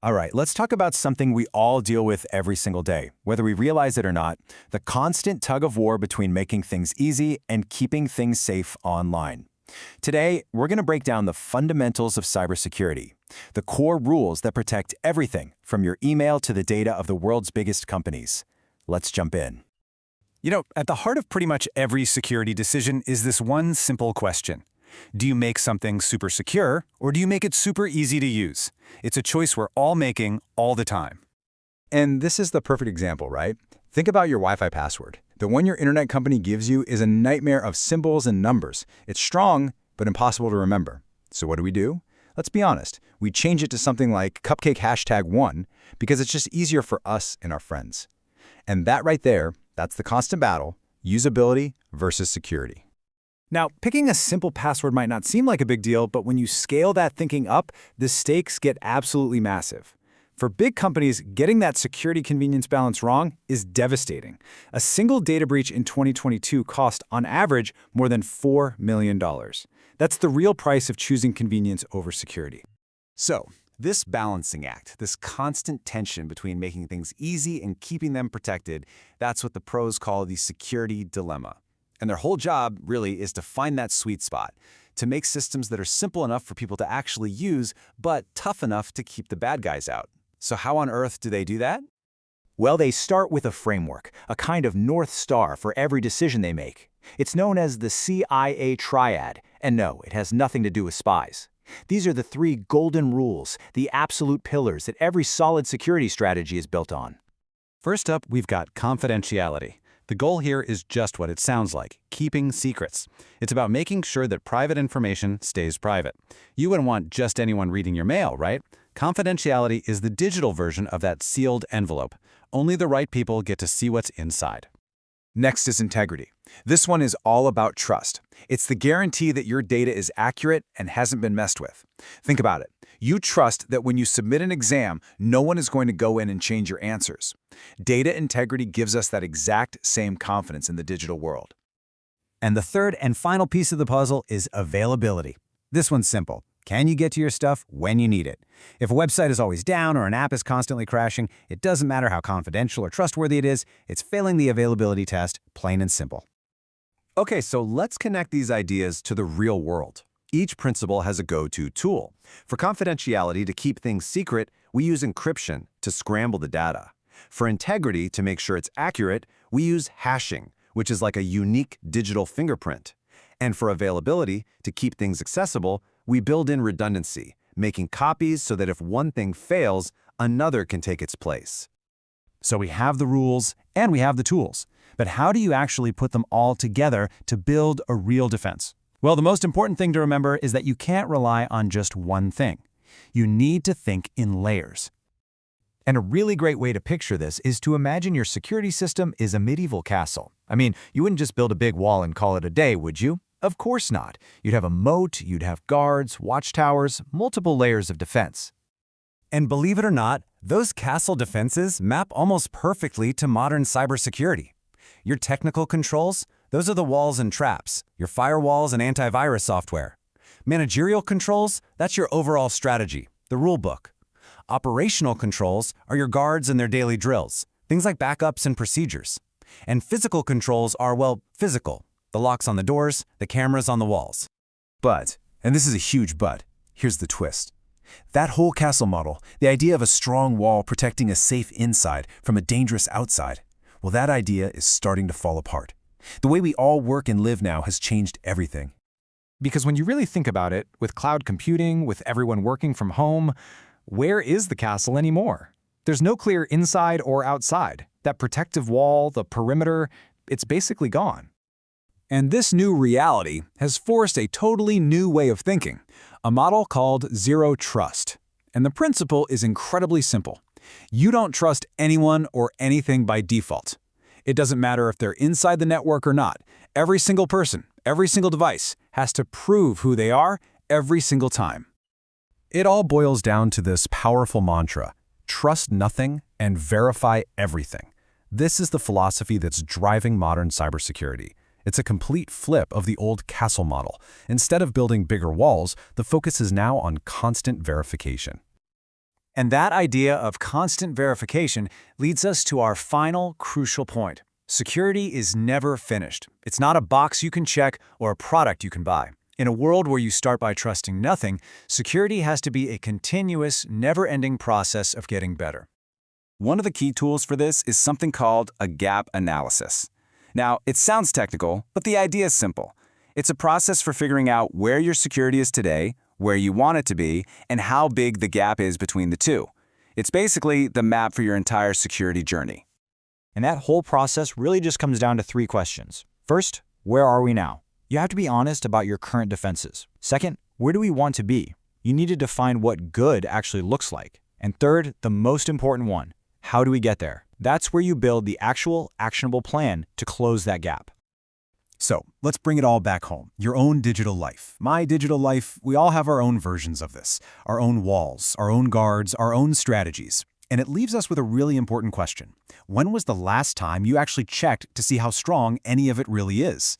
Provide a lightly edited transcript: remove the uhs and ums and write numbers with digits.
All right, let's talk about something we all deal with every single day, whether we realize it or not, the constant tug of war between making things easy and keeping things safe online. Today, we're going to break down the fundamentals of cybersecurity, the core rules that protect everything from your email to the data of the world's biggest companies. Let's jump in. At the heart of pretty much every security decision is this one simple question. Do you make something super secure, or do you make it super easy to use? It's a choice we're all making all the time. And this is the perfect example, right? Think about your Wi-Fi password. The one your internet company gives you is a nightmare of symbols and numbers. It's strong, but impossible to remember. So what do? Let's be honest. We change it to something like cupcake #1 because it's just easier for us and our friends. And that right there, that's the constant battle, usability versus security. Now, picking a simple password might not seem like a big deal, but when you scale that thinking up, the stakes get absolutely massive. For big companies, getting that security convenience balance wrong is devastating. A single data breach in 2022 cost, on average, more than $4 million. That's the real price of choosing convenience over security. So, this balancing act, this constant tension between making things easy and keeping them protected, that's what the pros call the security dilemma. And their whole job, really, is to find that sweet spot, to make systems that are simple enough for people to actually use, but tough enough to keep the bad guys out. So how on earth do they do that? Well, they start with a framework, a kind of North Star for every decision they make. It's known as the CIA Triad, and no, it has nothing to do with spies. These are the 3 golden rules, the absolute pillars that every solid security strategy is built on. First up, we've got confidentiality. The goal here is just what it sounds like, keeping secrets. It's about making sure that private information stays private. You wouldn't want just anyone reading your mail, right? Confidentiality is the digital version of that sealed envelope. Only the right people get to see what's inside. Next is integrity. This one is all about trust. It's the guarantee that your data is accurate and hasn't been messed with. Think about it. You trust that when you submit an exam, no one is going to go in and change your answers. Data integrity gives us that exact same confidence in the digital world. And the third and final piece of the puzzle is availability. This one's simple. Can you get to your stuff when you need it? If a website is always down or an app is constantly crashing, it doesn't matter how confidential or trustworthy it is, it's failing the availability test, plain and simple. Okay, so let's connect these ideas to the real world. Each principle has a go-to tool. For confidentiality, to keep things secret, we use encryption to scramble the data. For integrity, to make sure it's accurate, we use hashing, which is like a unique digital fingerprint. And for availability, to keep things accessible, we build in redundancy, making copies so that if one thing fails, another can take its place. So we have the rules and we have the tools. But how do you actually put them all together to build a real defense? Well, the most important thing to remember is that you can't rely on just one thing. You need to think in layers. And a really great way to picture this is to imagine your security system is a medieval castle. I mean, you wouldn't just build a big wall and call it a day, would you? Of course not. You'd have a moat, you'd have guards, watchtowers, multiple layers of defense. And believe it or not, those castle defenses map almost perfectly to modern cybersecurity. Your technical controls, those are the walls and traps, your firewalls and antivirus software. Managerial controls, that's your overall strategy, the rule book. Operational controls are your guards and their daily drills, things like backups and procedures. And physical controls are, well, physical. The locks on the doors, the cameras on the walls. But, and this is a huge but, here's the twist. That whole castle model, the idea of a strong wall protecting a safe inside from a dangerous outside, well, that idea is starting to fall apart. The way we all work and live now has changed everything. Because when you really think about it, with cloud computing, with everyone working from home, where is the castle anymore? There's no clear inside or outside. That protective wall, the perimeter, it's basically gone. And this new reality has forced a totally new way of thinking, a model called zero trust. And the principle is incredibly simple. You don't trust anyone or anything by default. It doesn't matter if they're inside the network or not. Every single person, every single device has to prove who they are every single time. It all boils down to this powerful mantra: trust nothing and verify everything. This is the philosophy that's driving modern cybersecurity. It's a complete flip of the old castle model. Instead of building bigger walls, the focus is now on constant verification. And that idea of constant verification leads us to our final crucial point. Security is never finished. It's not a box you can check or a product you can buy. In a world where you start by trusting nothing, security has to be a continuous, never-ending process of getting better. One of the key tools for this is something called a gap analysis. Now, it sounds technical, but the idea is simple. It's a process for figuring out where your security is today, where you want it to be, and how big the gap is between the two. It's basically the map for your entire security journey. And that whole process really just comes down to 3 questions. First, where are we now? You have to be honest about your current defenses. Second, where do we want to be? You need to define what good actually looks like. And third, the most important one, how do we get there? That's where you build the actual, actionable plan to close that gap. So, let's bring it all back home. Your own digital life. My digital life, we all have our own versions of this. Our own walls, our own guards, our own strategies. And it leaves us with a really important question. When was the last time you actually checked to see how strong any of it really is?